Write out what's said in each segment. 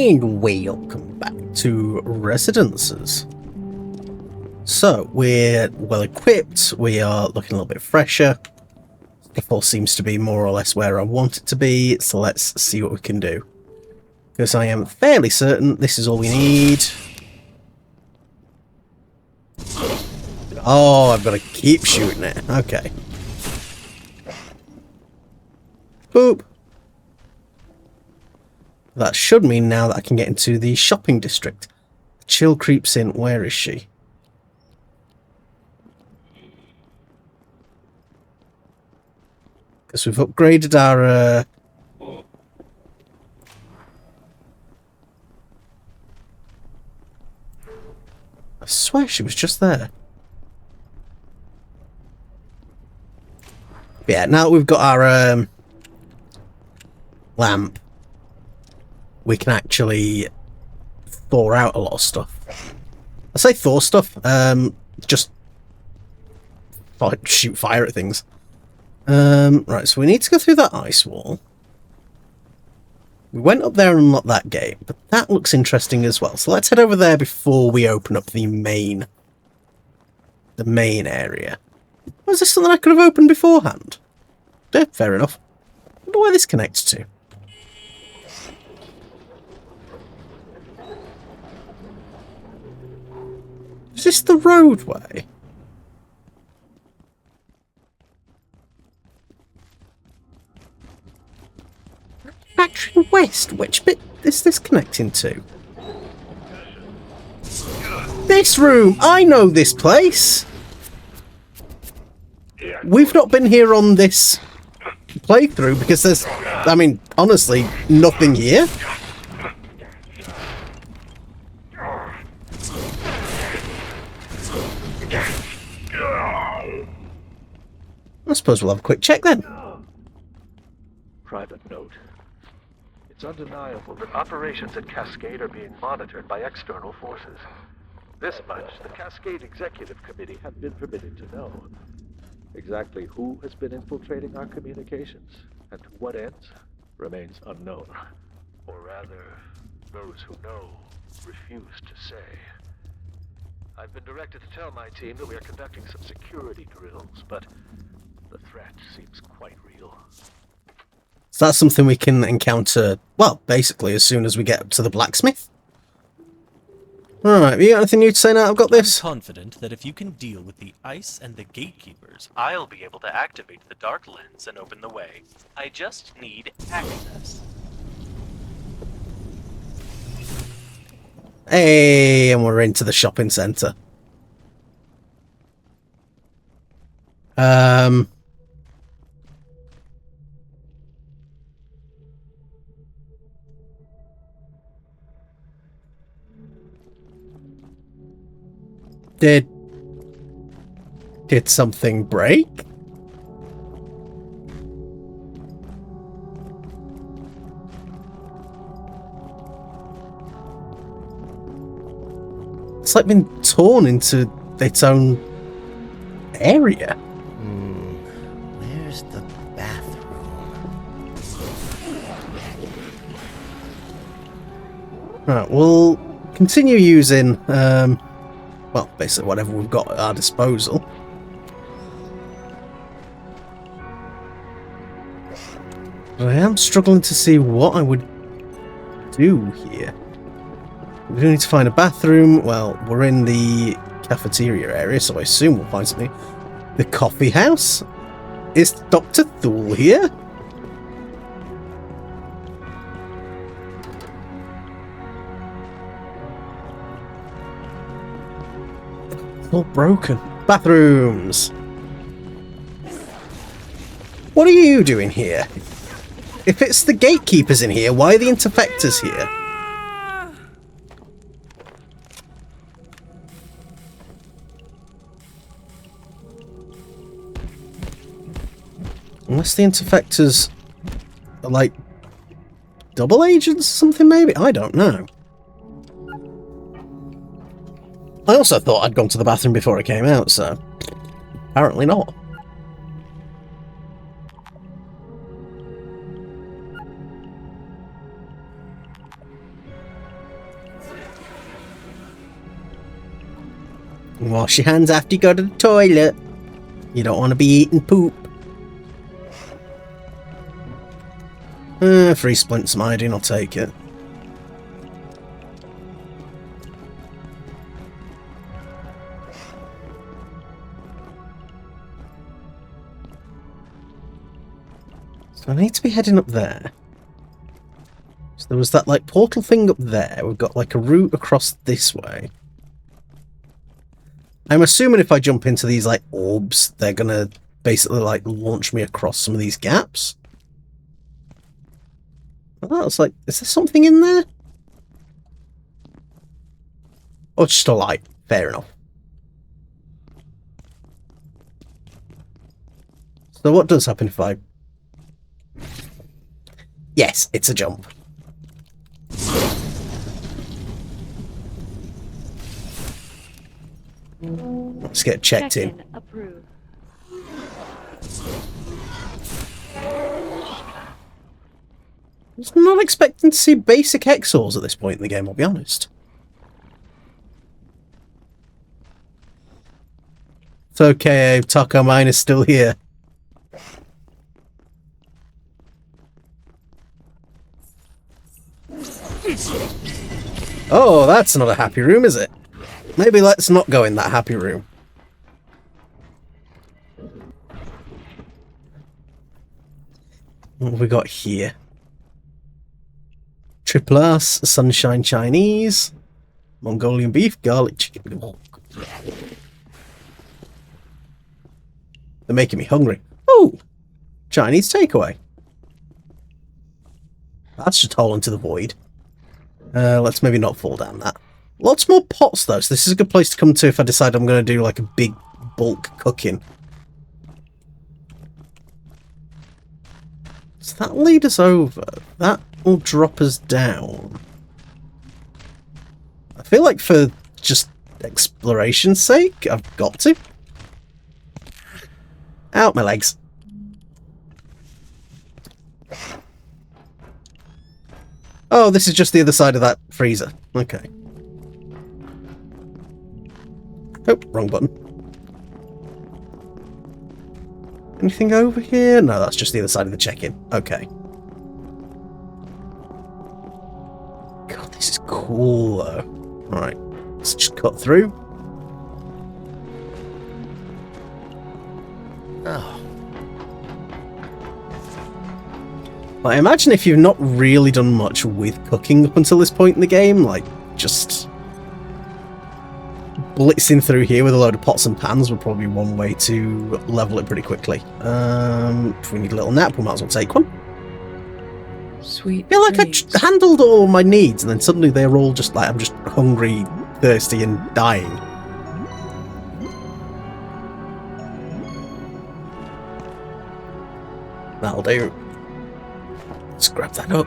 And welcome back to Residences. So, we're well equipped, we are looking a little bit fresher. Stuff all seems to be more or less where I want it to be, so let's see what we can do. Because I am fairly certain this is all we need. Oh, I've got to keep shooting it. Okay. Boop. That should mean now that I can get into the shopping district. Chill creeps in. Where is she? Because we've upgraded our... I swear she was just there. But yeah, now that we've got our lamp, we can actually thaw out a lot of stuff. I say thaw stuff, just shoot fire at things. Right, so we need to go through that ice wall. We went up there and unlocked that gate, but that looks interesting as well. So let's head over there before we open up the main area. Was this something I could have opened beforehand? Yeah, fair enough. I wonder where this connects to. Is this the roadway? Factory West, which bit is this connecting to? This room! I know this place! We've not been here on this playthrough because there's, I mean, honestly, nothing here. I suppose we'll have a quick check then. Private note. It's undeniable that operations at Cascade are being monitored by external forces. This much the Cascade Executive Committee have been permitted to know. Exactly who has been infiltrating our communications and to what ends remains unknown. Or rather, those who know refuse to say. I've been directed to tell my team that we are conducting some security drills, but the threat seems quite real. So that's something we can encounter, well, basically as soon as we get to the blacksmith. Alright, have you got anything new to say now I've got this? I'm confident that if you can deal with the ice and the gatekeepers, I'll be able to activate the dark lens and open the way. I just need access. Hey, and we're into the shopping centre. Did something break? It's like been torn into its own area. Where's the bathroom? Right, we'll continue using, well, basically whatever we've got at our disposal. But I am struggling to see what I would do here. We do need to find a bathroom. Well, we're in the cafeteria area, so I assume we'll find something. The coffee house? Is Dr. Thule here? It's all broken. Bathrooms! What are you doing here? If it's the gatekeepers in here, why are the interfectors here? Unless the interfectors are like double agents or something, maybe? I don't know. I also thought I'd gone to the bathroom before I came out, so apparently not. Wash your hands after you go to the toilet. You don't want to be eating poop. 3 splints of iodine, I'll take it. So I need to be heading up there. So there was that like portal thing up there. We've got like a route across this way. I'm assuming if I jump into these like orbs, they're gonna basically like launch me across some of these gaps. Oh, it's like, is there something in there? Oh, it's just a light. Fair enough. So what does happen if I... Yes, it's a jump. Let's get checked in. Approved. I was not expecting to see basic Exors at this point in the game, I'll be honest. It's okay, Taco Mine is still here. Oh, that's not a happy room, is it? Maybe let's not go in that happy room. What have we got here? Triple S, Sunshine Chinese, Mongolian beef, garlic chicken. Oh. They're making me hungry. Oh! Chinese takeaway. That's just hole into the void. Let's maybe not fall down that. Lots more pots though, so this is a good place to come to if I decide I'm going to do like a big bulk cooking. Does that lead us over? That will drop us down. I feel like for just exploration's sake, I've got to. Out my legs. Oh, this is just the other side of that freezer. Okay. Oh, wrong button. Anything over here? No, that's just the other side of the check-in. Okay. God, this is cool, though. Alright, let's just cut through. Oh, I imagine if you've not really done much with cooking up until this point in the game, like, just blitzing through here with a load of pots and pans would probably be one way to level it pretty quickly. If we need a little nap, we might as well take one. Sweet. I feel like dreams. I handled all my needs, and then suddenly they're all just like, I'm just hungry, thirsty, and dying. That'll do. Let's grab that up.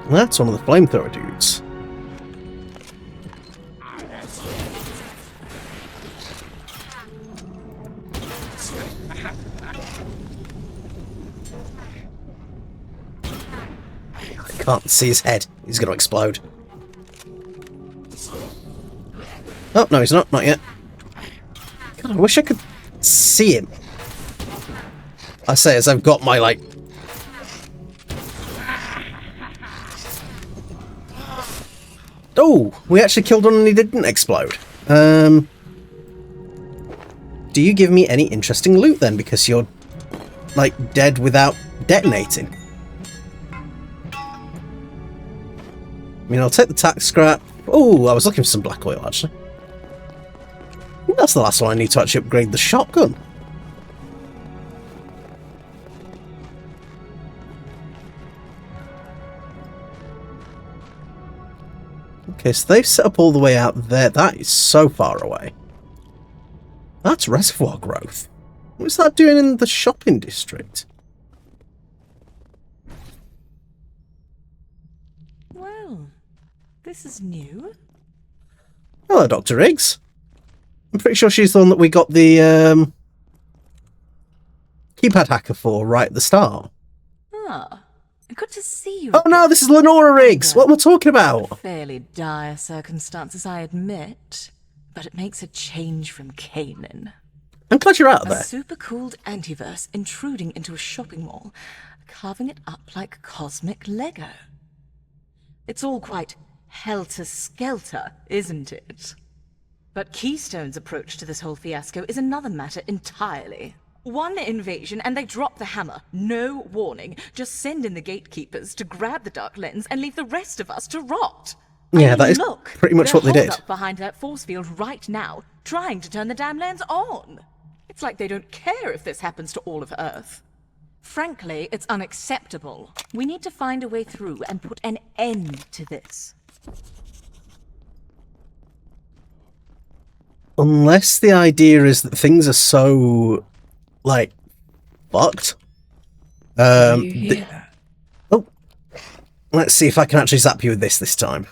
That's one of the flamethrower dudes. I can't see his head. He's going to explode. Oh, no, he's not. Not yet. God, I wish I could see him. I say as I've got my, like... Oh, we actually killed one and he didn't explode. Do you give me any interesting loot then? Because you're, like, dead without detonating. I mean, I'll take the tack scrap. Oh, I was looking for some black oil, actually. I think that's the last one I need to actually upgrade the shotgun. Okay, so they've set up all the way out there. That is so far away. That's reservoir growth. What's that doing in the shopping district? Well, this is new. Hello, Dr. Riggs. I'm pretty sure she's the one that we got the keypad hacker for right at the start. Ah, Good to see you. Oh no, this is Lenora Riggs! What am I talking about? Fairly dire circumstances, I admit. But it makes a change from Canaan. I'm glad you're out A there. super-cooled antiverse intruding into a shopping mall, carving it up like cosmic Lego. It's all quite helter-skelter, isn't it? But Keystone's approach to this whole fiasco is another matter entirely. One invasion and they drop the hammer. No warning. Just send in the gatekeepers to grab the Dark Lens and leave the rest of us to rot. Yeah, that is pretty much what they did. They're holed up behind that force field right now, trying to turn the damn lens on. It's like they don't care if this happens to all of Earth. Frankly, it's unacceptable. We need to find a way through and put an end to this. Unless the idea is that things are so, like, fucked. You hear that? Oh. Let's see if I can actually zap you with this time.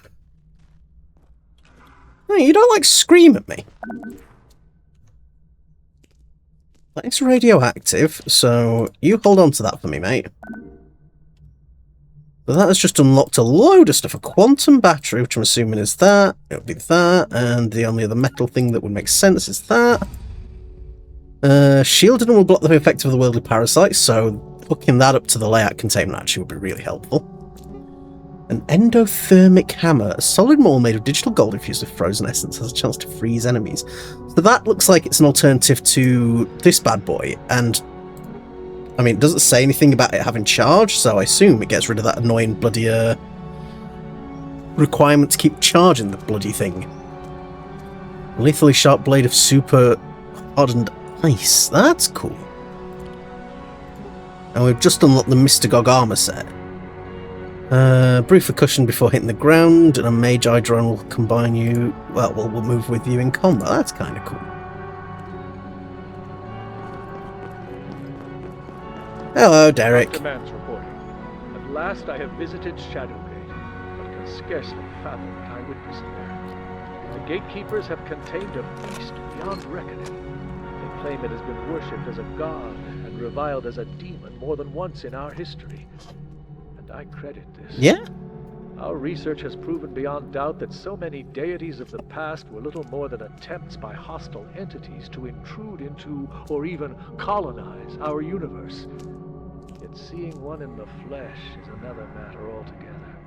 Hey, you don't, like, scream at me. It's radioactive, so you hold on to that for me, mate. But that has just unlocked a load of stuff. A quantum battery, which I'm assuming is that. It'll be that. And the only other metal thing that would make sense is that. Shielded will block the effect of the worldly parasites, so hooking that up to the layout containment actually would be really helpful. An endothermic hammer. A solid maul made of digital gold infused with frozen essence has a chance to freeze enemies. So that looks like it's an alternative to this bad boy, and I mean, it doesn't say anything about it having charge, so I assume it gets rid of that annoying bloody requirement to keep charging the bloody thing. A lethally sharp blade of super hardened ice. That's cool. And we've just unlocked the Mystagog armor set. Briefer cushion before hitting the ground, and a mage eye drone will combine you. Well, we'll move with you in combat. That's kind of cool. Hello, Derek. Command's reporting. At last I have visited Shadowgate, but can scarcely fathom what I witnessed there. The gatekeepers have contained a beast beyond reckoning. They claim it has been worshipped as a god and reviled as a demon more than once in our history. And I credit this. Yeah? Our research has proven beyond doubt that so many deities of the past were little more than attempts by hostile entities to intrude into or even colonize our universe. Yet seeing one in the flesh is another matter altogether.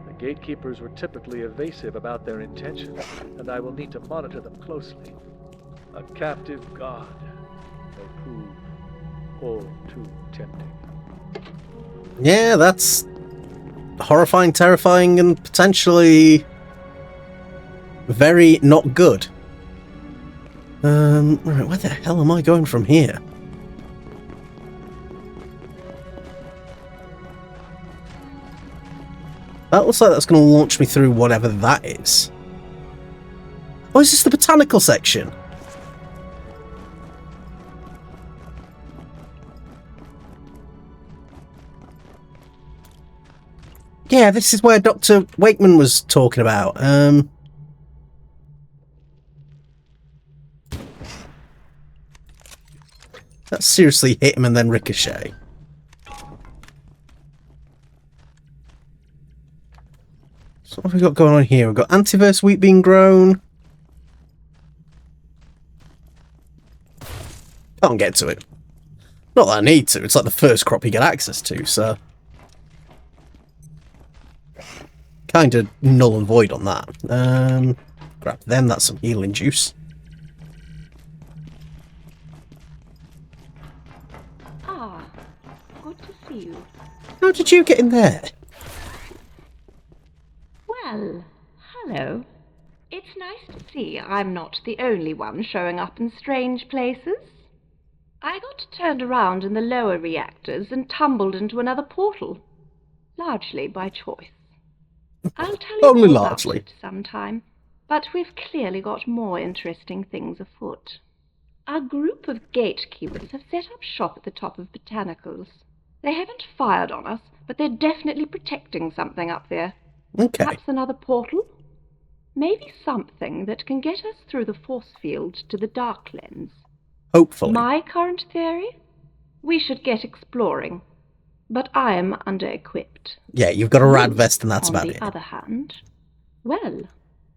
The gatekeepers were typically evasive about their intentions, and I will need to monitor them closely. A captive god may prove all too tempting. Yeah, that's horrifying, terrifying, and potentially very not good. Right, where the hell am I going from here? That looks like that's going to launch me through whatever that is. Oh, is this the botanical section? Yeah, this is where Dr. Wakeman was talking about. That seriously hit him and then ricochet. So what have we got going on here? We've got antiverse wheat being grown. Can't get to it. Not that I need to, it's like the first crop you get access to, so... kind of null and void on that. Grab them, that's some healing juice. Ah, good to see you. How did you get in there? Well, hello. It's nice to see I'm not the only one showing up in strange places. I got turned around in the lower reactors and tumbled into another portal, largely by choice. I'll tell you Only all largely. about it sometime, but we've clearly got more interesting things afoot. A group of gatekeepers have set up shop at the top of Botanicals. They haven't fired on us, but they're definitely protecting something up there. Okay. Perhaps another portal? Maybe something that can get us through the force field to the Dark Lens. Hopefully. My current theory? We should get exploring. but I am under-equipped. Yeah, you've got a rad You, vest and that's on about the it. other hand, well,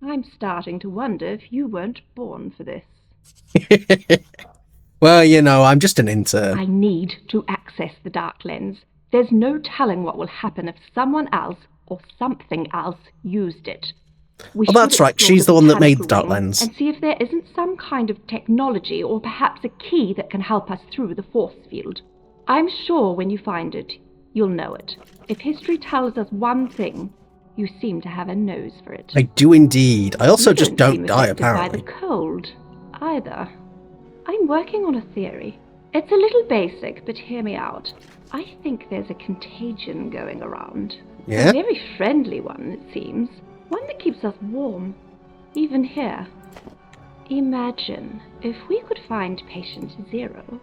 I'm starting to wonder if you weren't born for this. Well, you know, I'm just an intern. I need to access the Dark Lens. There's no telling what will happen if someone else or something else used it. We Oh, that's should right. explore She's the one that made the mechanical Dark wing Lens. and see if there isn't some kind of technology or perhaps a key that can help us through the force field. I'm sure when you find it, you'll know it. If history tells us one thing, you seem to have a nose for it. I do indeed. I also You just seem don't die, affected by apparently. the cold, either. I'm working on a theory. It's a little basic, but hear me out. I think there's a contagion going around. Yeah? A very friendly one, it seems. One that keeps us warm, even here. Imagine if we could find Patient Zero,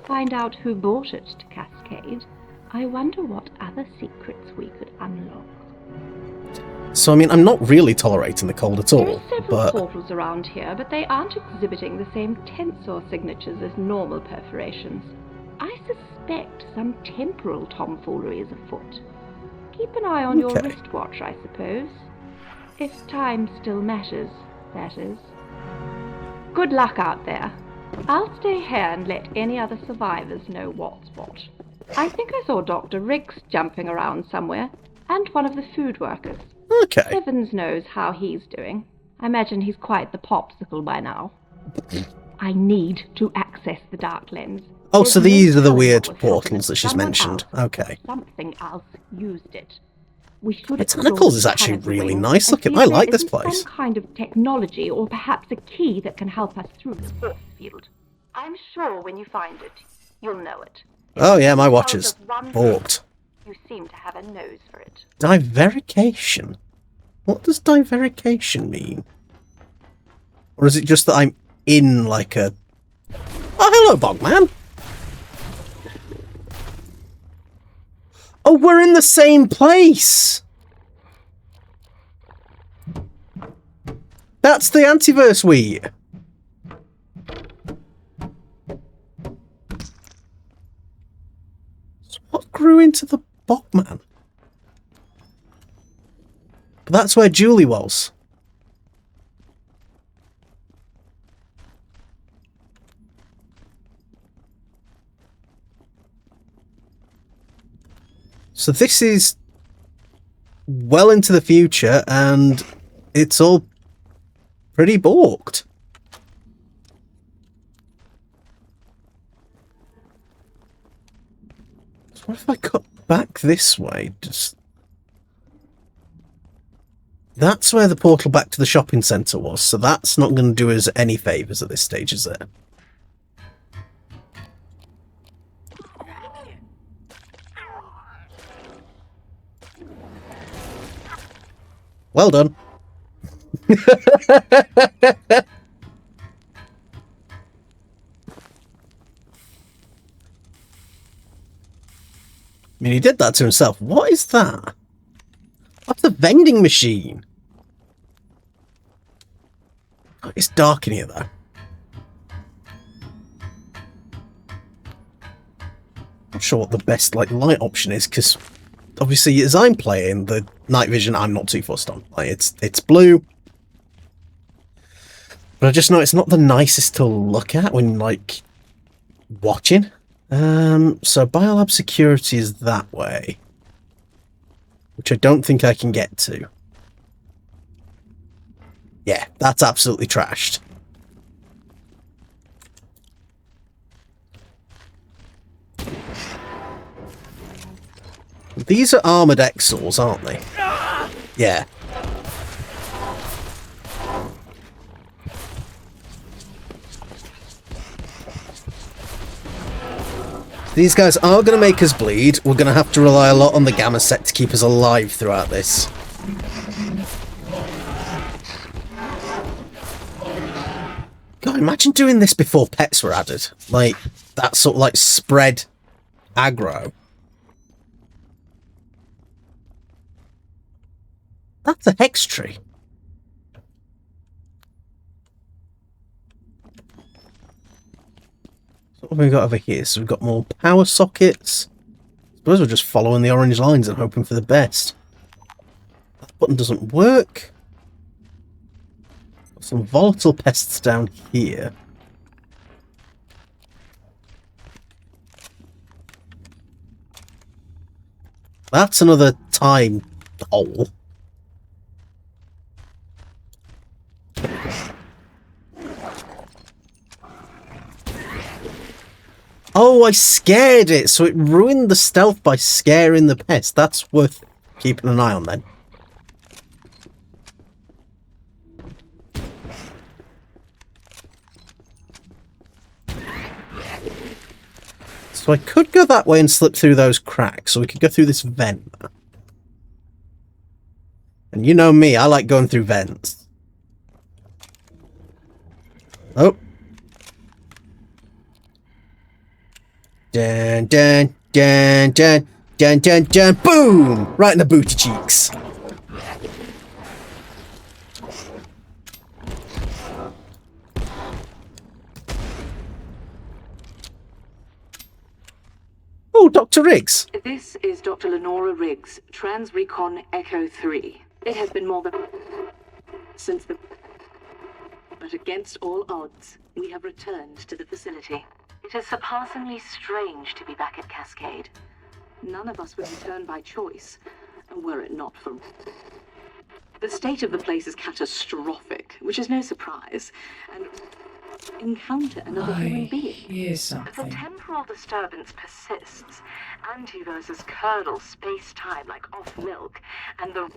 find out who brought it to Cascade. I wonder what other secrets we could unlock. So, I mean, I'm not really tolerating the cold at There all, are several but... portals around here, but they aren't exhibiting the same tensor signatures as normal perforations. I suspect some temporal tomfoolery is afoot. Keep an eye on your Okay. wristwatch, I suppose. If time still matters, that is. Good luck out there. I'll stay here and let any other survivors know what's what. I think I saw Dr. Riggs jumping around somewhere, and one of the food workers. Okay. Heavens knows how he's doing. I imagine he's quite the popsicle by now. I need to access the Dark Lens. Oh, There's so no these are the telling weird what will happen portals if that she's someone mentioned. else or Okay. something else used it. We should Botanicals is explore the actually mechanical really wing nice and looking. see I if there like this isn't place. Some kind of technology or perhaps a key that can help us through the force field. I'm sure when you find it, you'll know it. If Oh yeah, my it watch tells is us one thing, balked. You seem to have a nose for it. Diverication? What does diverication mean? Or is it just that I'm in like a... Oh, hello, Bogman! Oh, we're in the same place! That's the antiverse wheat! So what grew into the Bogman? But that's where Julie was. So this is well into the future, and it's all pretty balked. So what if I cut back this way? Just... That's where the portal back to the shopping centre was, so that's not going to do us any favours at this stage, is it? Well done. I mean, he did that to himself. What is that? That's a vending machine. Oh, it's dark in here, though. Not sure what the best light option is, because obviously, as I'm playing, the night vision I'm not too fussed on. Like, it's blue. But I just know it's not the nicest to look at when, like, watching. So Biolab security is that way. Which I don't think I can get to. Yeah, that's absolutely trashed. These are armoured Exals, aren't they? Yeah. These guys are going to make us bleed. We're going to have to rely a lot on the gamma set to keep us alive throughout this. God, imagine doing this before pets were added. Like, that sort of, like, spread aggro. That's a hex tree. So what have we got over here? So we've got more power sockets. suppose we're just following the orange lines and hoping for the best. That button doesn't work. Got some volatile pests down here. That's another time hole. Oh, I scared it, so it ruined the stealth by scaring the pest. That's worth keeping an eye on then. So I could go that way and slip through those cracks, so we could go through this vent. And you know me, I like going through vents. Oh. Dun dun dun dun dun dun dun, boom! Right in the booty cheeks. Oh, Dr. Riggs. This is Dr. Lenora Riggs, Trans-Recon Echo 3. It has been more than... since the... But against all odds, we have returned to the facility. It is surpassingly strange to be back at Cascade. None of us would return by choice, were it not for... The state of the place is catastrophic, which is no surprise, and... encounter another human being. Hear something. The temporal disturbance persists. Antiverses curdle space-time like off milk, and the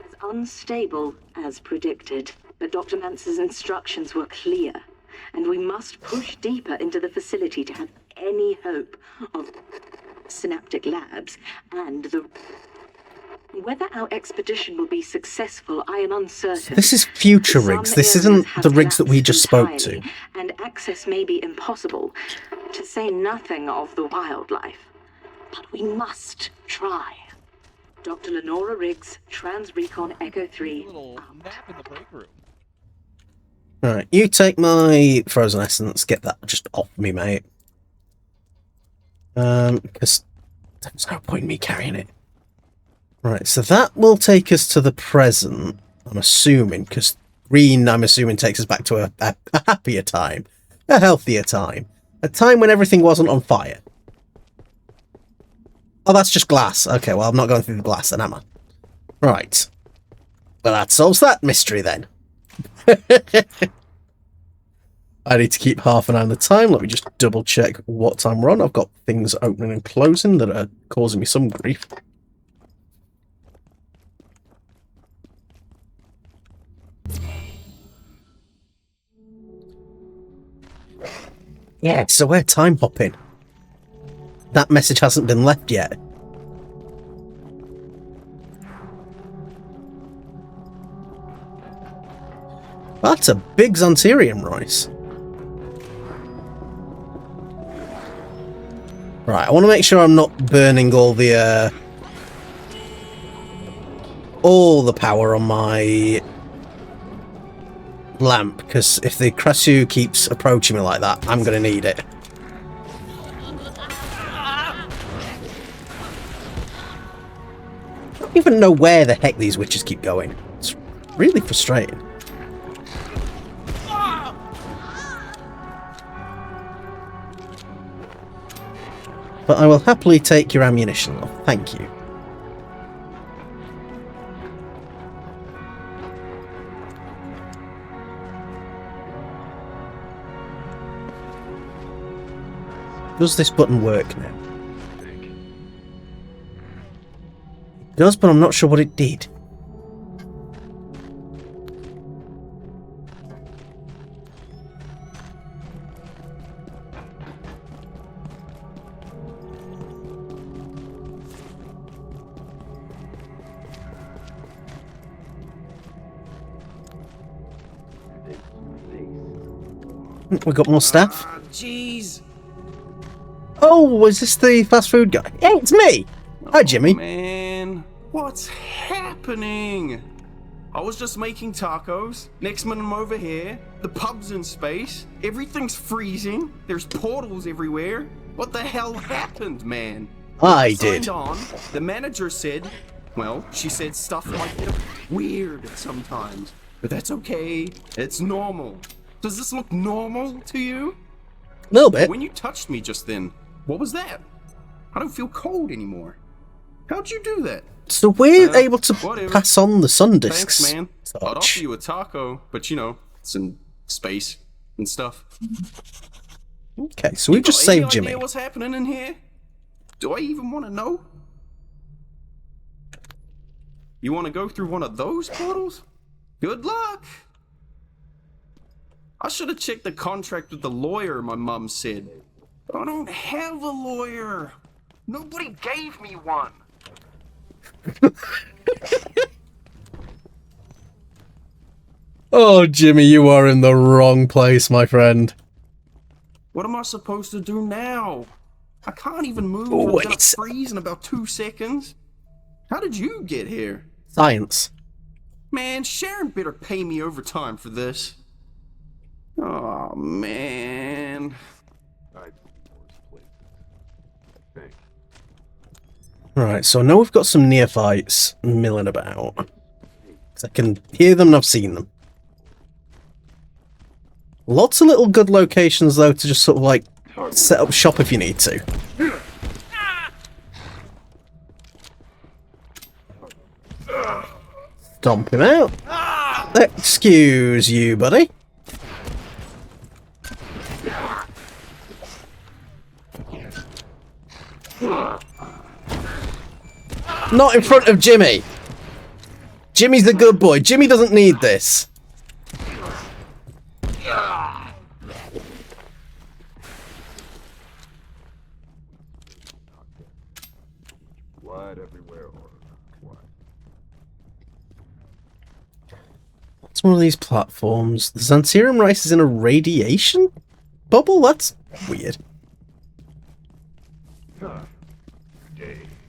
as unstable as predicted. But Dr. Mance's instructions were clear, and we must push deeper into the facility to have any hope of synaptic labs and the... Whether our expedition will be successful, I am uncertain. This is future Riggs. This isn't the Riggs that we just spoke to. And access may be impossible, to say nothing of the wildlife. But we must try. Dr. Lenora Riggs, Trans-Recon Echo 3. Nap in the break room. Alright, you take my frozen essence. Get that just off me, mate. Because there's no point in me carrying it. Right, so that will take us to the present, I'm assuming, because green, I'm assuming, takes us back to a happier time, a healthier time, a time when everything wasn't on fire. Oh, that's just glass. Okay, well, I'm not going through the glass then, am I? Right. Well, that solves that mystery then. I need to keep half an eye on the time. Let me just double check what time we're on. I've got things opening and closing that are causing me some grief. Yeah, so we're time hopping. That message hasn't been left yet. That's a big Xantherium rice. Right, I want to make sure I'm not burning all the power on my lamp, because if the Krasu keeps approaching me like that, I'm going to need it. I don't even know where the heck these witches keep going. It's really frustrating. But I will happily take your ammunition off. Thank you. Does this button work now? It does, but I'm not sure what it did. We got more staff. Jeez. Oh, is this the fast food guy? Yeah, it's me. Hi, Jimmy. Man, what's happening? I was just making tacos. Next minute I'm over here. The pub's in space. Everything's freezing. There's portals everywhere. What the hell happened, man? I Signed did. on. The manager said, well, she said stuff like weird sometimes. But that's okay. It's normal. Does this look normal to you? A little bit. When you touched me just then, what was that? I don't feel cold anymore. How'd you do that? So we're able to whatever. pass on the sun discs. Thanks, man. I'd Touch. offer you a taco, but you know, it's in space and stuff. Okay, so we just saved Jimmy. Idea what's happening in here? Do I even want to know? You want to go through one of those portals? Good luck. I should have checked the contract with the lawyer, my mum said. I don't have a lawyer. Nobody gave me one. Oh, Jimmy, you are in the wrong place, my friend. What am I supposed to do now? I can't even move. Oh, I'm gonna wait. freeze in about 2 seconds. How did you get here? Science. Man, Sharon better pay me overtime for this. Oh, man. Right, so I know we've got some neophytes milling about. 'Cause I can hear them and I've seen them. Lots of little good locations, though, to just sort of, like, set up shop if you need to. Stomp him out. Excuse you, buddy. Not in front of Jimmy. Jimmy's the good boy. Jimmy doesn't need this. It's one of these platforms. The Xantherium rice is in a radiation bubble? That's weird.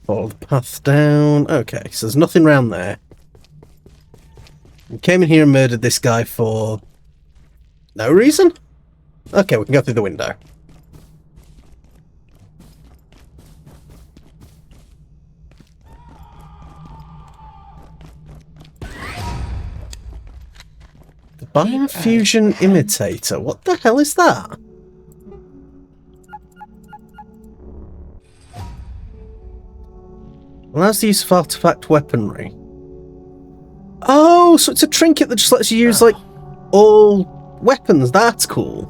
Follow the path down. Okay, so there's nothing around there. We came in here and murdered this guy for no reason? Okay, we can go through the window. The Biofusion Imitator. What the hell is that? Allows the use of artifact weaponry. Oh, so it's a trinket that just lets you use, like, all weapons. That's cool.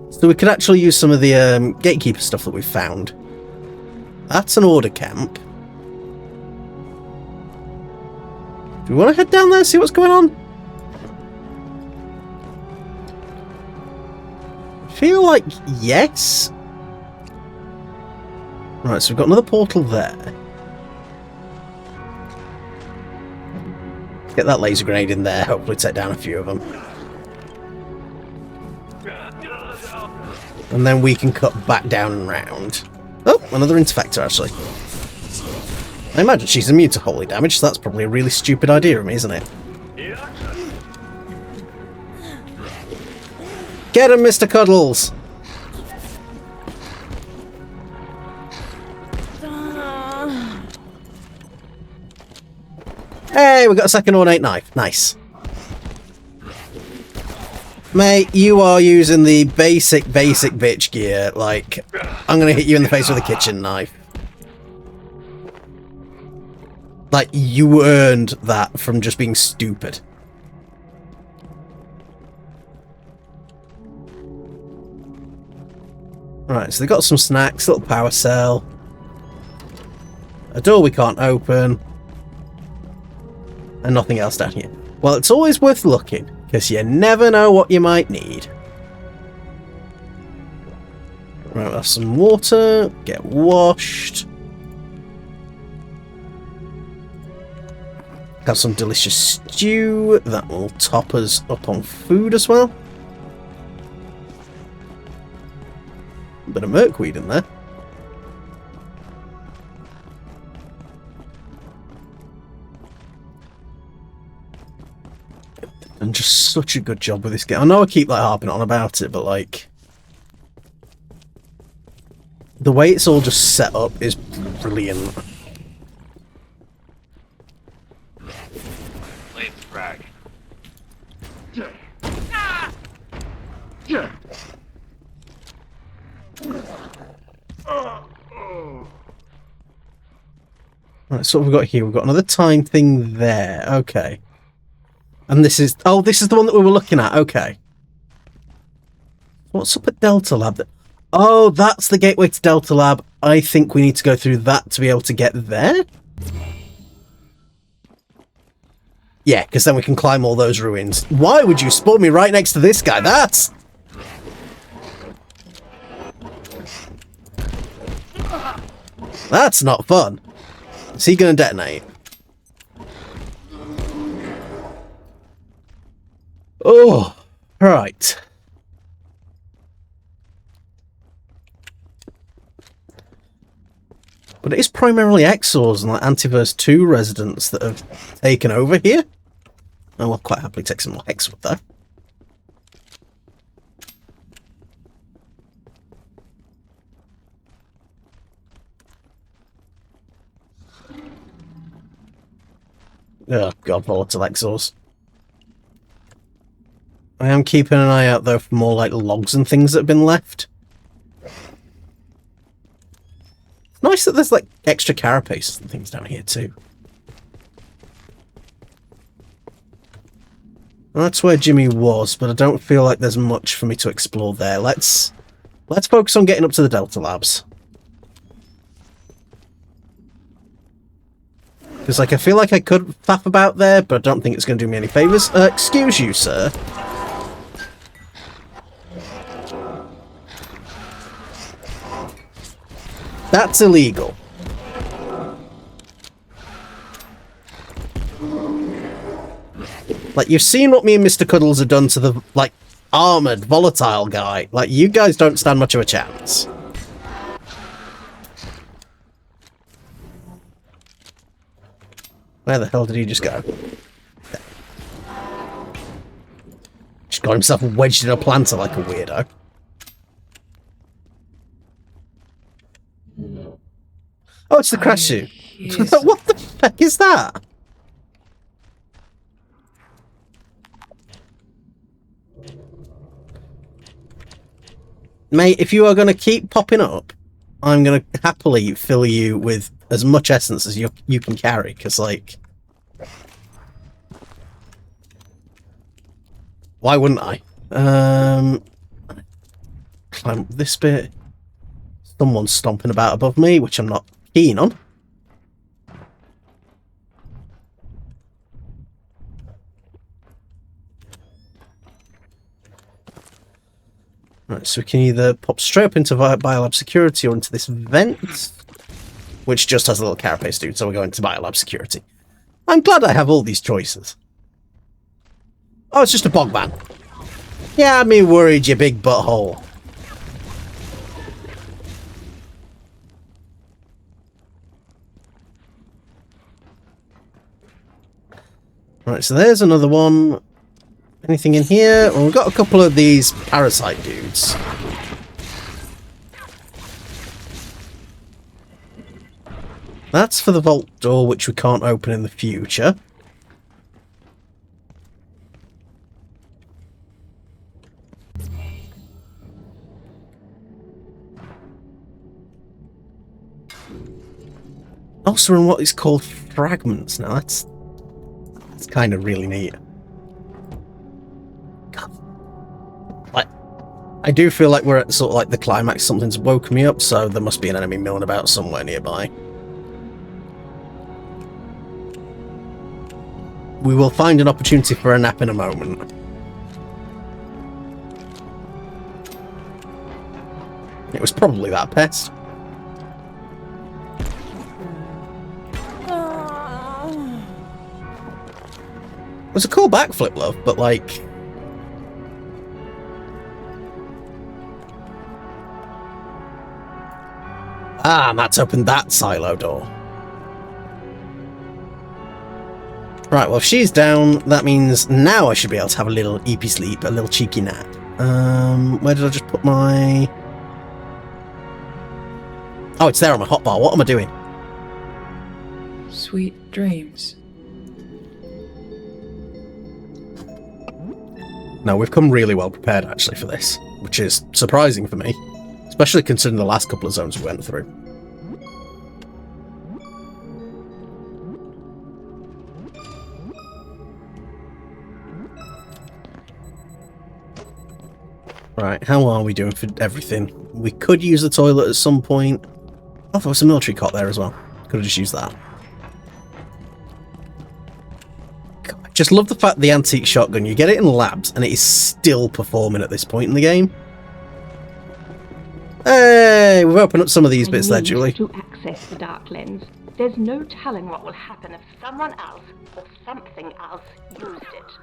So we could actually use some of the gatekeeper stuff that we've found. That's an order camp. Do we want to head down there, see what's going on? I feel like yes. Right, so we've got another portal there. Get that laser grenade in there, hopefully take down a few of them. And then we can cut back down and round. Oh, another interfector, actually. I imagine she's immune to holy damage, so that's probably a really stupid idea of me, isn't it? Get him, Mr. Cuddles! Hey, we got a second ornate knife. Nice. Mate, you are using the basic bitch gear. Like, I'm gonna hit you in the face with a kitchen knife. Like, you earned that from just being stupid. Right, so they got some snacks, little power cell. A door we can't open. And nothing else down here. Well, it's always worth looking, because you never know what you might need. Right, we'll have some water, get washed. Have some delicious stew, that will top us up on food as well. A bit of milkweed in there. And just such a good job with this game. I know I keep like harping on about it, but like The way it's all just set up is brilliant. Let's frag. Right, so what we've got here, we've got another time thing there. Okay. And this is... Oh, this is the one that we were looking at. Okay. What's up at Delta Lab? Oh, that's the gateway to Delta Lab. I think we need to go through that to be able to get there? Yeah, because then we can climb all those ruins. Why would you spawn me right next to this guy? That's not fun. Is he going to detonate? Oh, right. But it is primarily Exors and like Antiverse 2 residents that have taken over here. I will quite happily take some more Hexwood though. Oh god, volatile Exors. I am keeping an eye out though for more like logs and things that have been left. Nice that there's like extra carapaces and things down here too. Well, that's where Jimmy was, but I don't feel like there's much for me to explore there. Let's focus on getting up to the Delta Labs. Because like I feel like I could faff about there, but I don't think it's going to do me any favours. Excuse you, sir. That's illegal. Like, you've seen what me and Mr. Cuddles have done to the, like, armoured, volatile guy. Like, you guys don't stand much of a chance. Where the hell did he just go? Just got himself wedged in a planter like a weirdo. Oh, it's the crash suit. What the heck is that? Mate, if you are going to keep popping up, I'm going to happily fill you with as much essence as you can carry, because, like... Why wouldn't I? Climb up this bit. Someone's stomping about above me, which I'm not keen on. Right, so we can either pop straight up into Biolab Security or into this vent, which just has a little carapace dude, so we're going to Biolab Security. I'm glad I have all these choices. Oh, it's just a bogman. Yeah, me worried, you big butthole. Right, so there's another one. Anything in here? Well, we've got a couple of these parasite dudes. That's for the vault door, which we can't open in the future. Also in what is called fragments. Now that's kind of really neat. Like, I do feel like we're at sort of like the climax. Something's woken me up, so there must be an enemy milling about somewhere nearby. We will find an opportunity for a nap in a moment. It was probably that pest. It was a cool backflip, love, but like... Ah, Matt's opened that silo door. Right, well, if she's down, that means now I should be able to have a little eepy sleep, a little cheeky nap. Where did I just put my... Oh, it's there on my hotbar. What am I doing? Sweet dreams. No, we've come really well prepared, actually, for this, which is surprising for me, especially considering the last couple of zones we went through. Right, how are we doing for everything? We could use the toilet at some point. Oh, there was a military cot there as well. Could have just used that. God, I just love the fact the antique shotgun, you get it in labs and it is still performing at this point in the game. Hey, we've opened up some of these bits there, Julie. To access the dark lens, there's no telling what will happen if someone else or something else used it.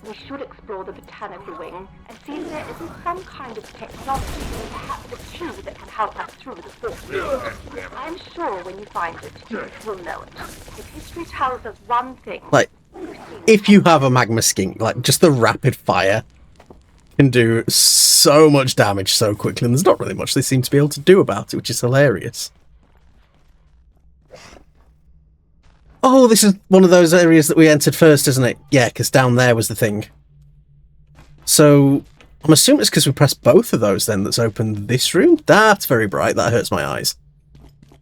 We should explore the botanical wing and see if there isn't some kind of technology, perhaps a key that can help us through the force. I'm sure when you find it, you will know it. If history tells us one thing... Like, if you have a magma skink, like, just the rapid fire can do so much damage so quickly, and there's not really much they seem to be able to do about it, which is hilarious. Oh, this is one of those areas that we entered first, isn't it? Yeah, because down there was the thing. So, I'm assuming it's because we pressed both of those then that's opened this room. That's very bright. That hurts my eyes.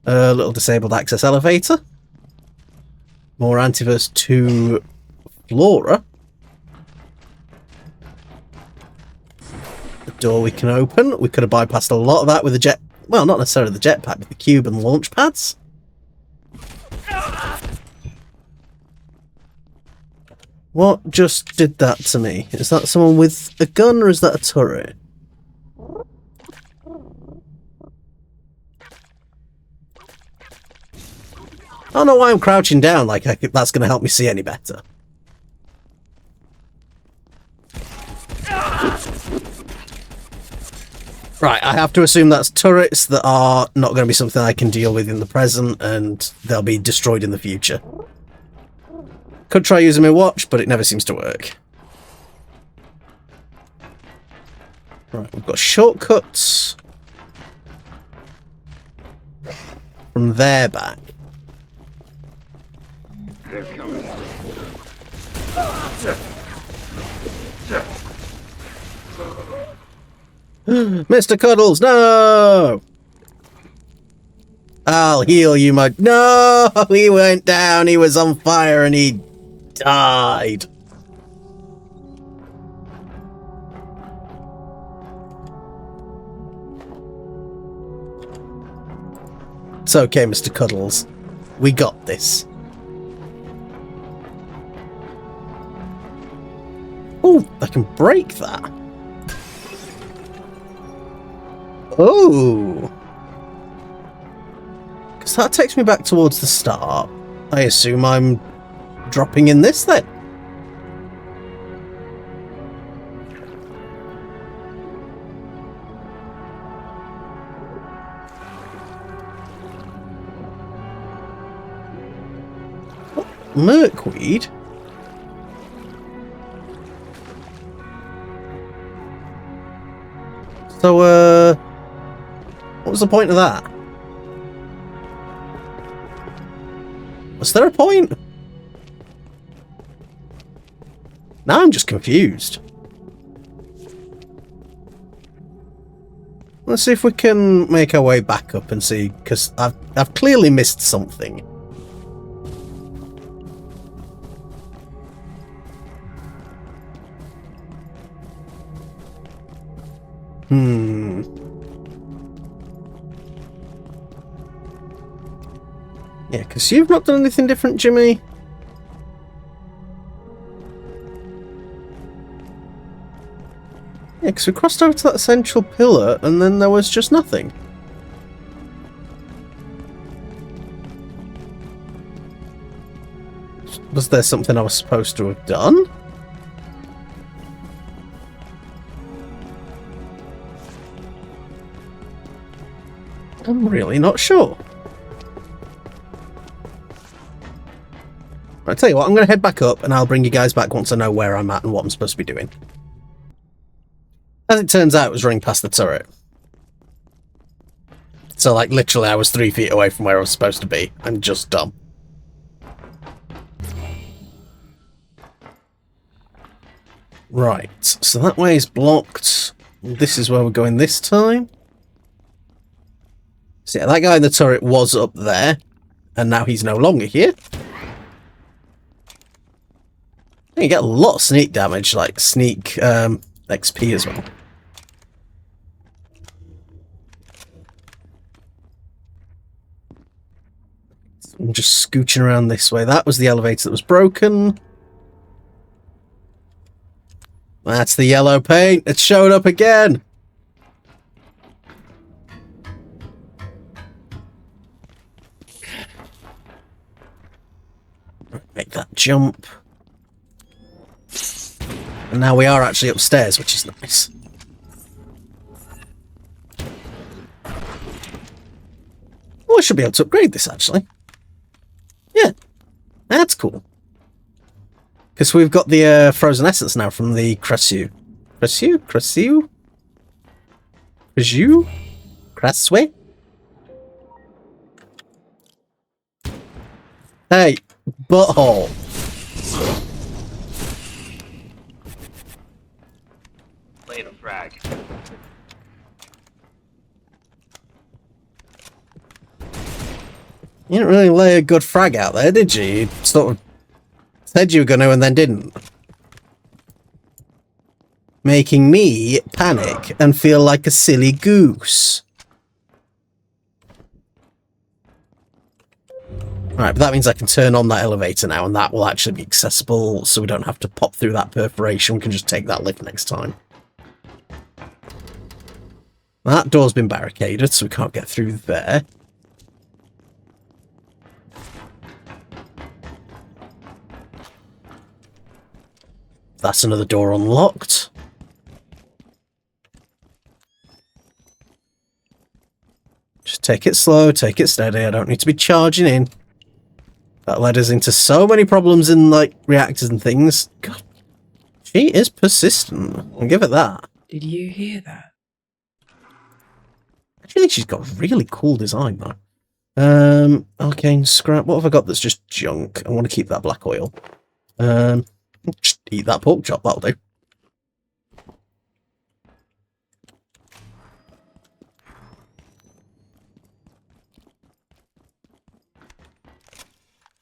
A little disabled access elevator. More Antiverse 2 Flora. The door we can open. We could have bypassed a lot of that with the jet... Well, not necessarily the jetpack, but the cube and launch pads. What just did that to me? Is that someone with a gun or is that a turret? I don't know why I'm crouching down like that's going to help me see any better. Right, I have to assume that's turrets that are not going to be something I can deal with in the present and they'll be destroyed in the future. Could try using my watch, but it never seems to work. Right, we've got shortcuts from there back. Mr. Cuddles, no! I'll heal you, my... No! He went down, he was on fire, and he died. It's okay, Mr. Cuddles. We got this. Oh, I can break that. Oh. Because that takes me back towards the start. I assume I'm dropping in this then. Oh, Merkweed? So, what was the point of that? Was there a point? Now I'm just confused. Let's see if we can make our way back up and see, because I've clearly missed something. Yeah, because you've not done anything different, Jimmy. Yeah, because we crossed over to that central pillar, and then there was just nothing. Was there something I was supposed to have done? I'm really not sure. I tell you what, I'm going to head back up and I'll bring you guys back once I know where I'm at and what I'm supposed to be doing. As it turns out, it was running past the turret. So, like, literally I was 3 feet away from where I was supposed to be. I'm just dumb. Right, so that way is blocked. This is where we're going this time. So yeah, that guy in the turret was up there, and now he's no longer here. You get a lot of sneak damage, like sneak XP as well. I'm just scooching around this way. That was the elevator that was broken. That's the yellow paint. It showed up again. Make that jump. And now we are actually upstairs, which is nice. Oh, I should be able to upgrade this, actually. Yeah, that's cool. Because we've got the frozen essence now from the Crassu. Crassu? Crassu? Crassu? Crassu? Hey, butthole. Laying a frag. You didn't really lay a good frag out there, did you? You sort of said you were going to and then didn't. Making me panic and feel like a silly goose. Right, but that means I can turn on that elevator now, and that will actually be accessible, so we don't have to pop through that perforation. We can just take that lift next time. That door's been barricaded, so we can't get through there. That's another door unlocked. Just take it slow, take it steady. I don't need to be charging in. That led us into so many problems in, like, reactors and things. God, she is persistent. I'll give it that. Did you hear that? Actually, she's got a really cool design, though. Arcane scrap. What have I got that's just junk? I want to keep that black oil. Just eat that pork chop, that'll do.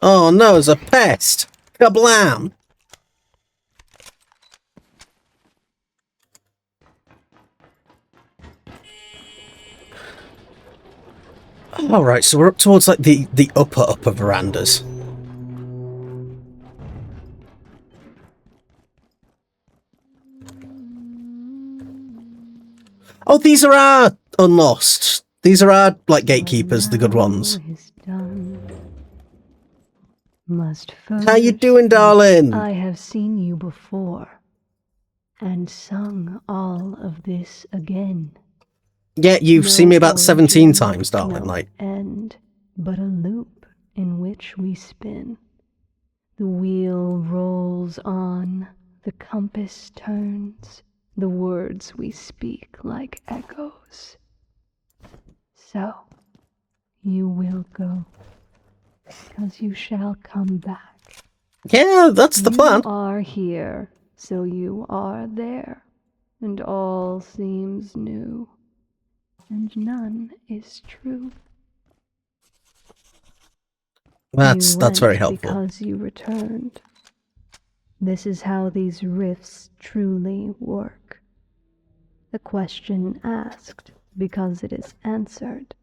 Oh no, there's a pest! Kablam! Alright, so we're up towards like the upper verandas. Oh, these are our unlost. These are our, like, gatekeepers, the good ones. How you doing, darling? I have seen you before, and sung all of this again. Yeah, you've seen me about 17 times, darling. No like, end, but a loop in which we spin. The wheel rolls on, the compass turns, the words we speak like echoes. So, you will go, because you shall come back. yeah, that's the plan. You are here, so you are there, and all seems new, and none is true. That's very helpful. Because you returned. This is how these rifts truly work. The question asked because it is answered.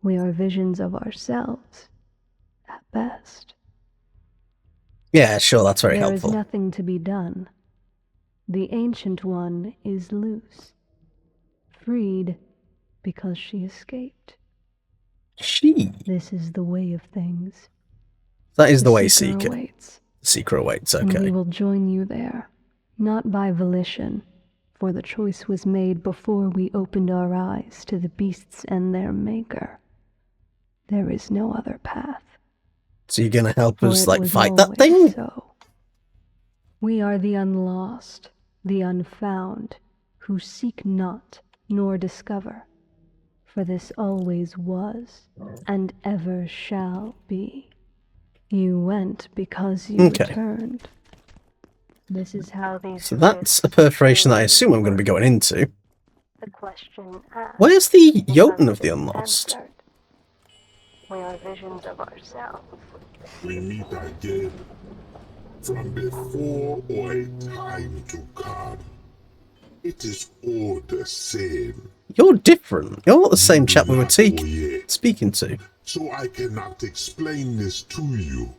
We are visions of ourselves, at best. Yeah, sure, that's very helpful. There is nothing to be done. The Ancient One is loose, freed because she escaped. She? This is the way of things. That is the way, Seeker. Awaits. Seeker awaits, And okay. we will join you there, not by volition, for the choice was made before we opened our eyes to the beasts and their maker. There is no other path. So you're gonna help For us, it like, was fight that always thing? So. We are the unlost, the unfound, who seek not nor discover. for this always was and ever shall be. You went because you returned. This is how these. So that's a perforation that I assume I'm going to be going into. The question asked, Where's the Jotun of the Unlost? answered. We are visions of ourselves. We meet again. From before or a time to come. It is all the same. You're different. You're not the same chap we were speaking to. So I cannot explain this to you.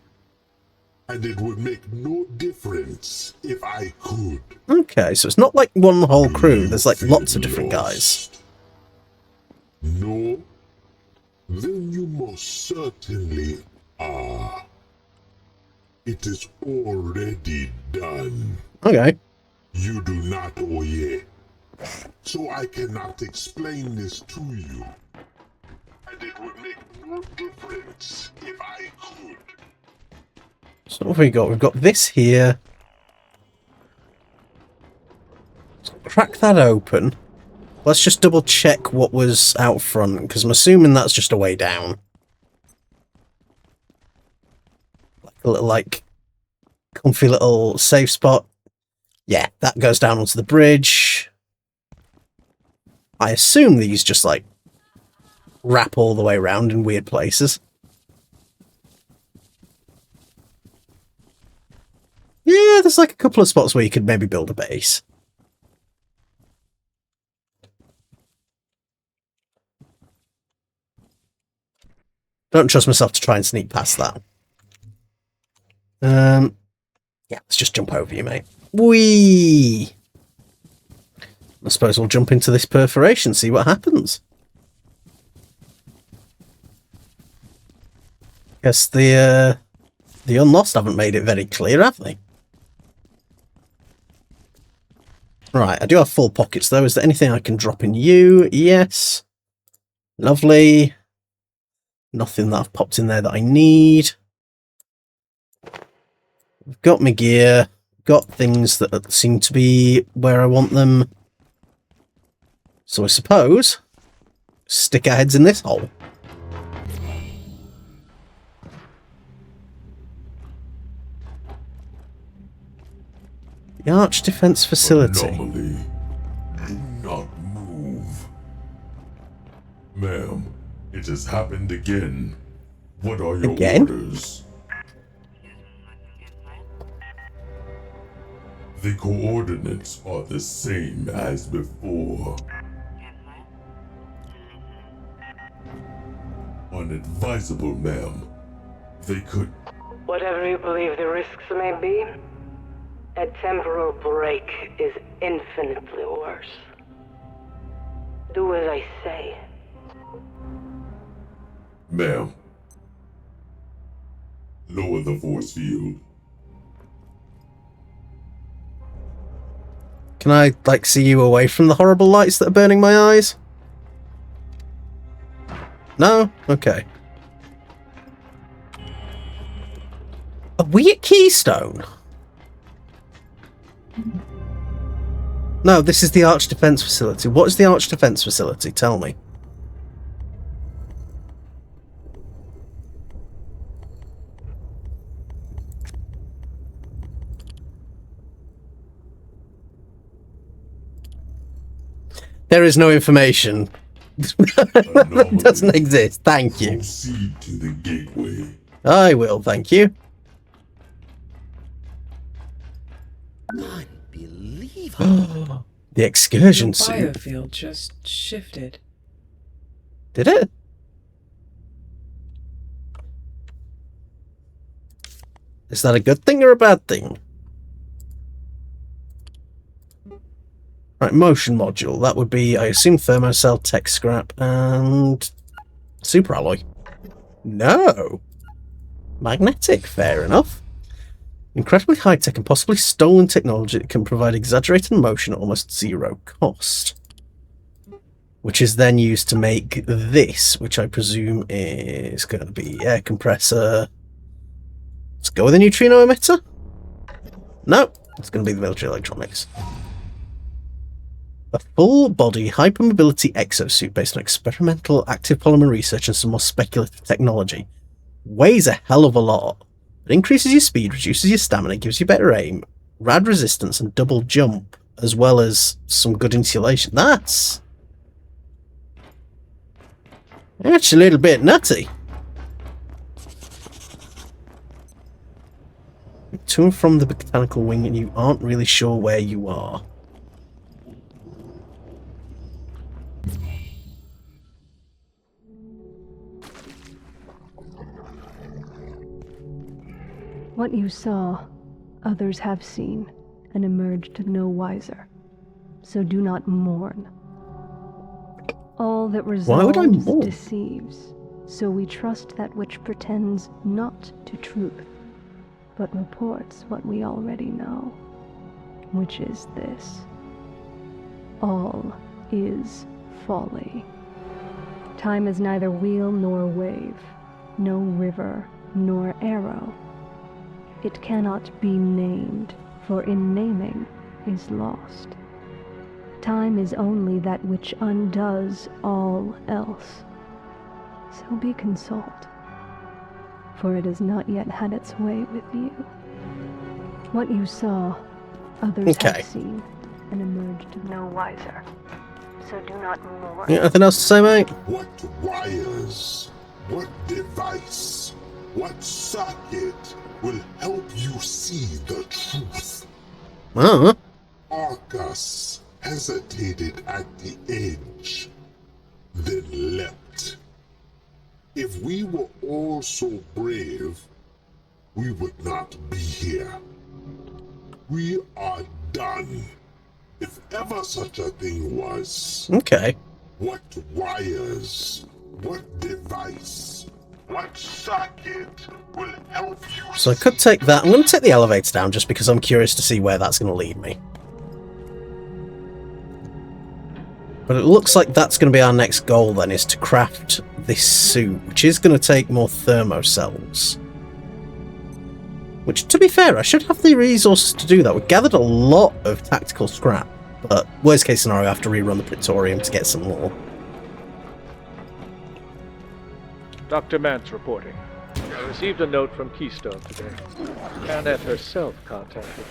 And it would make no difference if I could. Okay, so it's not like one whole crew. There's like lots of different guys. No? Then you most certainly are. It is already done. Okay. You do not, Oye. So I cannot explain this to you. And it would make no difference if I could. So what have we got? We've got this here. Let's crack that open. Let's just double check what was out front, because I'm assuming that's just a way down. Like a little, like, comfy little safe spot. Yeah, that goes down onto the bridge. I assume these just, like, wrap all the way around in weird places. Yeah, there's like a couple of spots where you could maybe build a base. Don't trust myself to try and sneak past that. Yeah, let's just jump over you, mate. Whee! I suppose we'll jump into this perforation, see what happens. Guess the Unlost haven't made it very clear, have they? Right, I do have full pockets though. Is there anything I can drop in you? Yes. Lovely. Nothing that I've popped in there that I need. I've got my gear. Got things that seem to be where I want them. So I suppose, stick our heads in this hole. The Arch Defense Facility. Anomaly. Do not move. Ma'am, it has happened again. What are your orders? The coordinates are the same as before. Unadvisable, ma'am. They could... Whatever you believe the risks may be, a temporal break is infinitely worse. Do as I say. Ma'am. Lower the force field. Can I, like, see you away from the horrible lights that are burning my eyes? No? Okay. Are we at Keystone? No, this is the Arch Defense Facility. What is the Arch Defense Facility? Tell me. There is no information. That doesn't exist. Thank you. Proceed to the gateway. I will, thank you. Unbelievable. The excursion Your suit. biofield just shifted. Did it? Is that a good thing or a bad thing? Right, motion module. That would be, I assume, thermocell, tech scrap, and super alloy. No. Magnetic, fair enough. Incredibly high-tech and possibly stolen technology that can provide exaggerated motion at almost zero cost. Which is then used to make this, which I presume is going to be air compressor. Let's go with a neutrino emitter. No, it's going to be the military electronics. A full-body hypermobility exosuit based on experimental active polymer research and some more speculative technology. Weighs a hell of a lot. It increases your speed, reduces your stamina, gives you better aim, rad resistance, and double jump, as well as some good insulation. That's a little bit nutty. To and from the botanical wing, and you aren't really sure where you are. What you saw, others have seen, and emerged no wiser. So do not mourn. All that Why would I resolves mourn? deceives, so we trust that which pretends not to truth, but reports what we already know, which is this. All is folly. Time is neither wheel nor wave, no river nor arrow. It cannot be named, for in naming is lost. Time is only that which undoes all else. So be consoled, for it has not yet had its way with you. What you saw, others have seen, and emerged no wiser. So do not mourn. Yeah, anything else to say, mate? What wires, what device, what circuit will help you see the truth? Arcus hesitated at the edge, then leapt. If we were all so brave, we would not be here. We are done. If ever such a thing was. Okay. What wires, what device, what circuit will help you? So I could take that. I'm going to take the elevator down just because I'm curious to see where that's going to lead me. But it looks like that's going to be our next goal then, is to craft this suit, which is going to take more thermocells. Which, to be fair, I should have the resources to do that. We gathered a lot of tactical scrap, but worst case scenario, I have to rerun the Praetorium to get some more. Dr. Mance reporting. I received a note from Keystone today. Annette herself contacted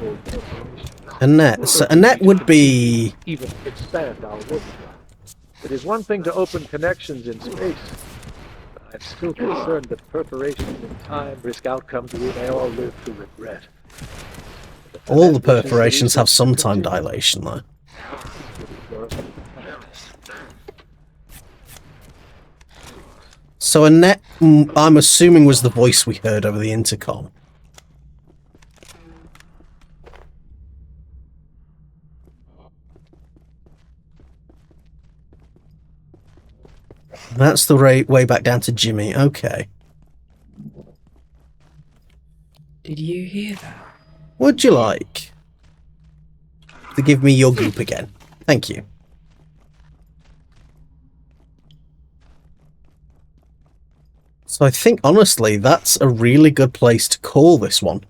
me. Annette. So Annette would be... even expand our work. It is one thing to open connections in space. But I'm still concerned that perforations in time risk outcomes we may all live to regret. All the perforations have some time dilation, though. So Annette, I'm assuming, was the voice we heard over the intercom. That's the way back down to Jimmy. Okay. Did you hear that? Would you like to give me your goop again? Thank you. So I think, honestly, that's a really good place to call this one.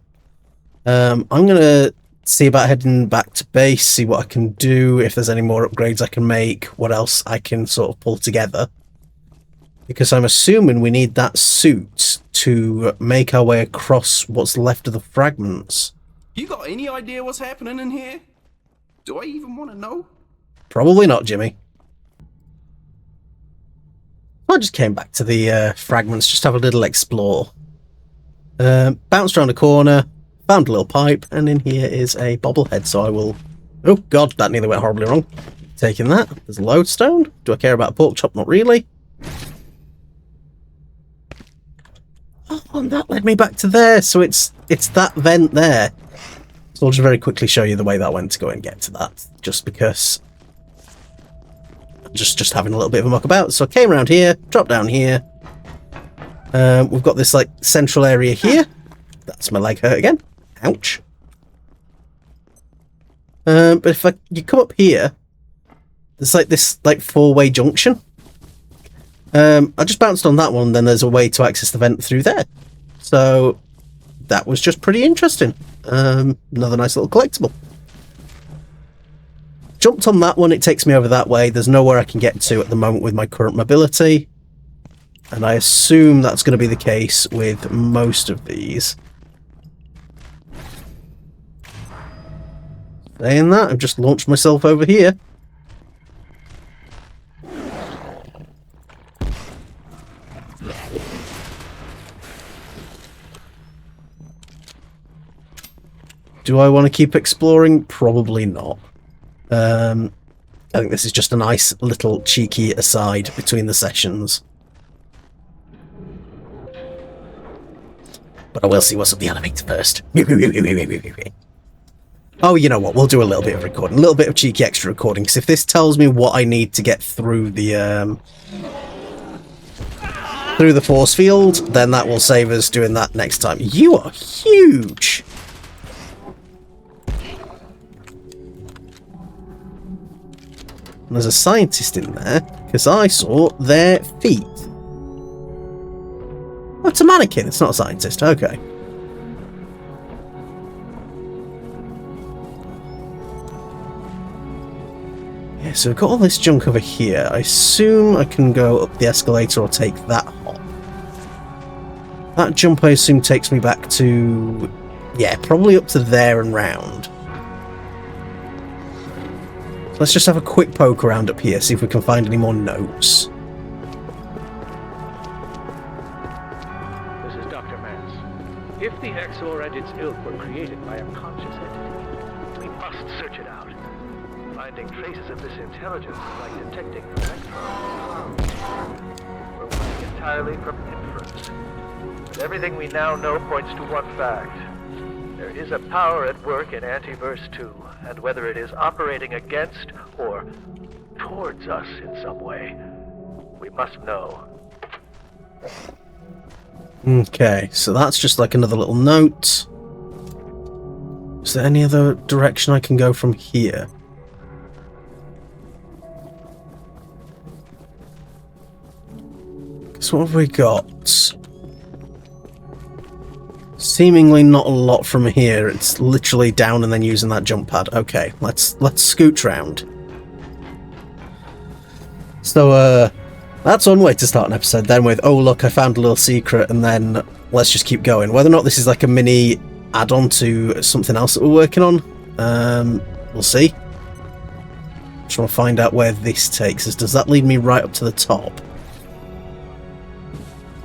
I'm going to see about heading back to base, see what I can do, if there's any more upgrades I can make, what else I can sort of pull together. Because I'm assuming we need that suit to make our way across what's left of the fragments. You got any idea what's happening in here? Do I even want to know? Probably not, Jimmy. I just came back to the fragments, just have a little explore. Bounced around a corner, found a little pipe, and in here is a bobblehead, so I will... Oh god, that nearly went horribly wrong. Taking that. There's a lodestone. Do I care about a pork chop? Not really. Oh, and that led me back to there, so it's that vent there. So I'll just very quickly show you the way that went to go and get to that, just because... Just having a little bit of a muck about. So I came around here, dropped down here. We've got this like central area here. That's my leg hurt again. Ouch. But if you come up here, there's like this like four-way junction. I just bounced on that one, and then there's a way to access the vent through there. So that was just pretty interesting. Another nice little collectible. Which jumped on that one, it takes me over that way. There's nowhere I can get to at the moment with my current mobility. And I assume that's going to be the case with most of these. Saying that, I've just launched myself over here. Do I want to keep exploring? Probably not. I think this is just a nice little cheeky aside between the sessions. But I will see what's up the elevator first. Oh, you know what? We'll do a little bit of recording. A little bit of cheeky extra recording. Because if this tells me what I need to get through the force field, then that will save us doing that next time. You are huge! And there's a scientist in there, because I saw their feet. Oh, it's a mannequin. It's not a scientist. Okay. Yeah, so we've got all this junk over here. I assume I can go up the escalator or take that hop. That jump, I assume, takes me back to... yeah, probably up to there and round. Let's just have a quick poke around up here, see if we can find any more notes. This is Dr. Mance. If the Exor and its ilk were created by a conscious entity, we must search it out. Finding traces of this intelligence is like detecting electrons. We're working entirely from inference. But everything we now know points to one fact. There is a power at work in Antiverse 2, and whether it is operating against or towards us in some way, we must know. Okay, so that's just like another little note. Is there any other direction I can go from here? So what have we got? Seemingly not a lot from here. It's literally down and then using that jump pad. Okay, let's scooch round. So that's one way to start an episode then, with, oh look, I found a little secret, and then let's just keep going. Whether or not this is like a mini add-on to something else that we're working on, we'll see. Just want to find out where this takes us. Does that lead me right up to the top?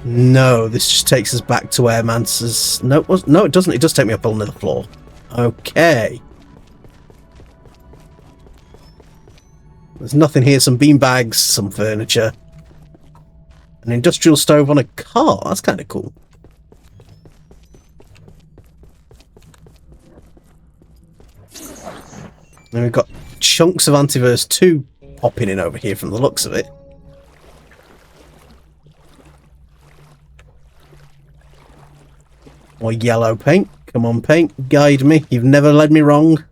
No, this just takes us back to where Mance's... No, it doesn't. It does take me up on another floor. Okay. There's nothing here. Some beanbags, some furniture. An industrial stove on a car. That's kind of cool. And we've got chunks of Antiverse 2 popping in over here from the looks of it. Or yellow paint. Come on, paint. Guide me. You've never led me wrong.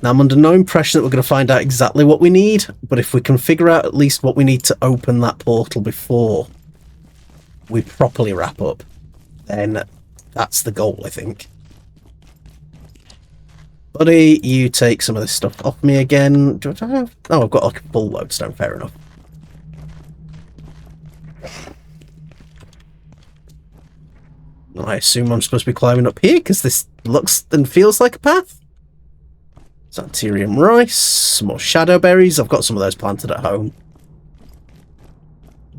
Now, I'm under no impression that we're going to find out exactly what we need, but if we can figure out at least what we need to open that portal before we properly wrap up, then that's the goal, I think. Buddy, you take some of this stuff off me again. Do I have... Oh, I've got like a full lodestone. Fair enough. I assume I'm supposed to be climbing up here, because this looks and feels like a path. Santerium rice, some more shadow berries. I've got some of those planted at home.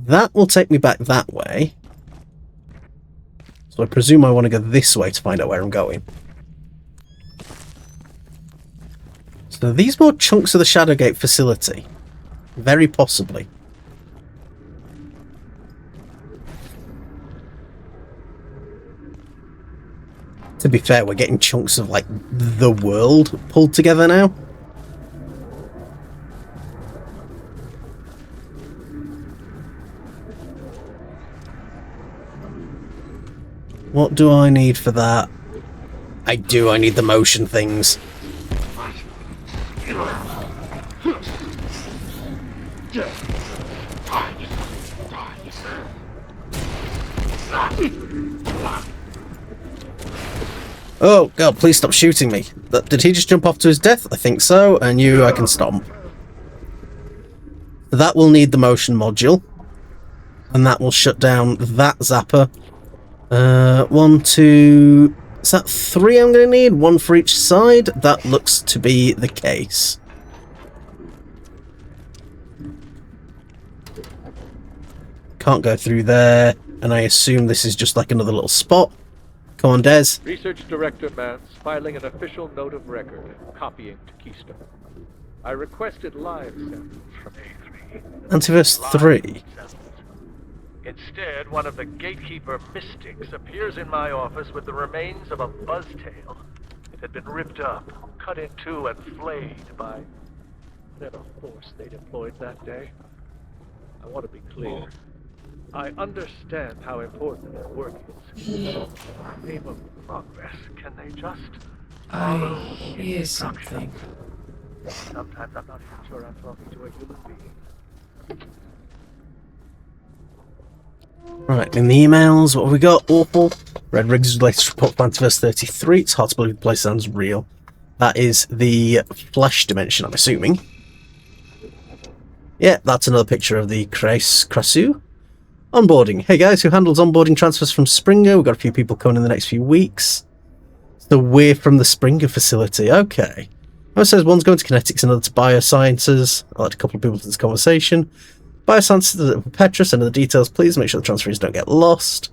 That will take me back that way. So I presume I want to go this way to find out where I'm going. So these more chunks of the Shadowgate facility. Very possibly. To be fair, we're getting chunks of, like, the world pulled together now. What do I need for that? I need the motion things. Oh, God, please stop shooting me. Did he just jump off to his death? I think so, and you I can stomp. That will need the motion module. And that will shut down that zapper. 1, 2... Is that 3 I'm going to need? 1 for each side? That looks to be the case. Can't go through there, and I assume this is just like another little spot. Come on, Des. Research Director Mance filing an official note of record, copying to Keystone. I requested live samples from A3. Antiverse 3. Instead, one of the gatekeeper mystics appears in my office with the remains of a buzztail. It had been ripped up, cut in two, and flayed by whatever force they deployed that day. I want to be clear. I understand how important their work is. In the name of progress, can they just follow I hear instructions? something. Sometimes I'm not even sure I'm talking to a human being. Right, in the emails, what have we got? Awful. Red Riggs' latest report for Antiverse 33. It's hard to believe the place sounds real. That is the flesh dimension, I'm assuming. Yeah, that's another picture of the Krasu. Onboarding. Hey guys, who handles onboarding transfers from Springer? We've got a few people coming in the next few weeks. So we're from the Springer facility. Okay. It says one's going to kinetics, another to biosciences. I'll add a couple of people to this conversation. Biosciences at Petra, send the details, please. Make sure the transferees don't get lost.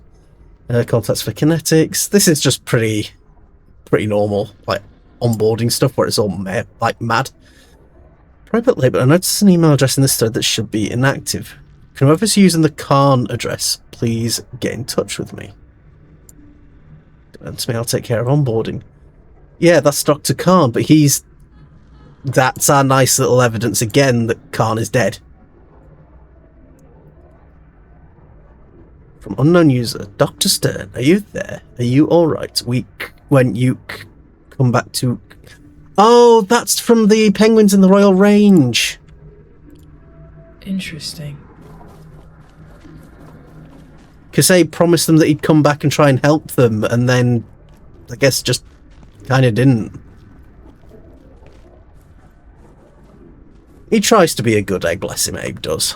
Contacts for kinetics. This is just pretty normal, like onboarding stuff where it's all mad. Private label. I noticed an email address in this thread that should be inactive. Can whoever's using the Khan address please get in touch with me? To me, I'll take care of onboarding. Yeah, that's Dr. Khan, but that's our nice little evidence again that Khan is dead. From unknown user, Dr. Stern, are you there? Are you alright? When you come back to... Oh, that's from the penguins in the Royal Range. Interesting. Kasei promised them that he'd come back and try and help them, and then, I guess, just kind of didn't. He tries to be a good egg, bless him, Abe does.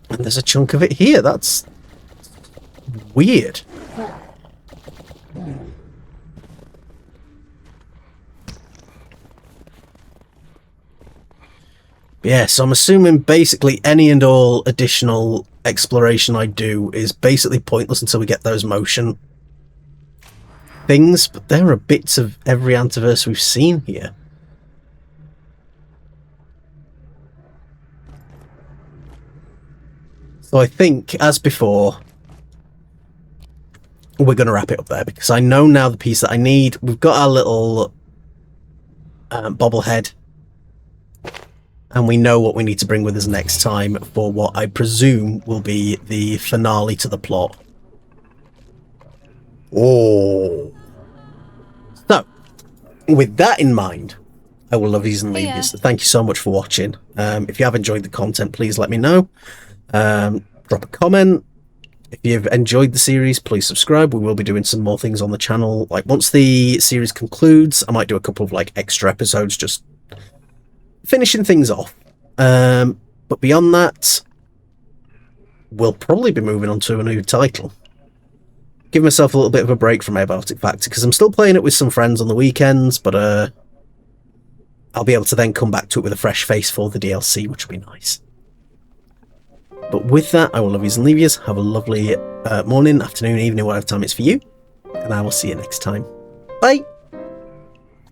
And there's a chunk of it here, that's weird. Yeah, so I'm assuming basically any and all additional exploration I do is basically pointless until we get those motion things, but there are bits of every antiverse we've seen here. So I think, as before, we're going to wrap it up there, because I know now the piece that I need. We've got our little bobblehead, and we know what we need to bring with us next time for what I presume will be the finale to the plot. Oh. So, with that in mind, I will love yous and leave yous. So thank you so much for watching. If you have enjoyed the content, please let me know. Drop a comment. If you've enjoyed the series, please subscribe. We will be doing some more things on the channel. Like, once the series concludes, I might do a couple of like extra episodes just finishing things off. But beyond that, we'll probably be moving on to a new title. Give myself a little bit of a break from Abiotic Factor, because I'm still playing it with some friends on the weekends, but I'll be able to then come back to it with a fresh face for the DLC, which will be nice. But with that, I will love yous and leave yous. Have a lovely morning, afternoon, evening, whatever time it's for you. And I will see you next time. Bye!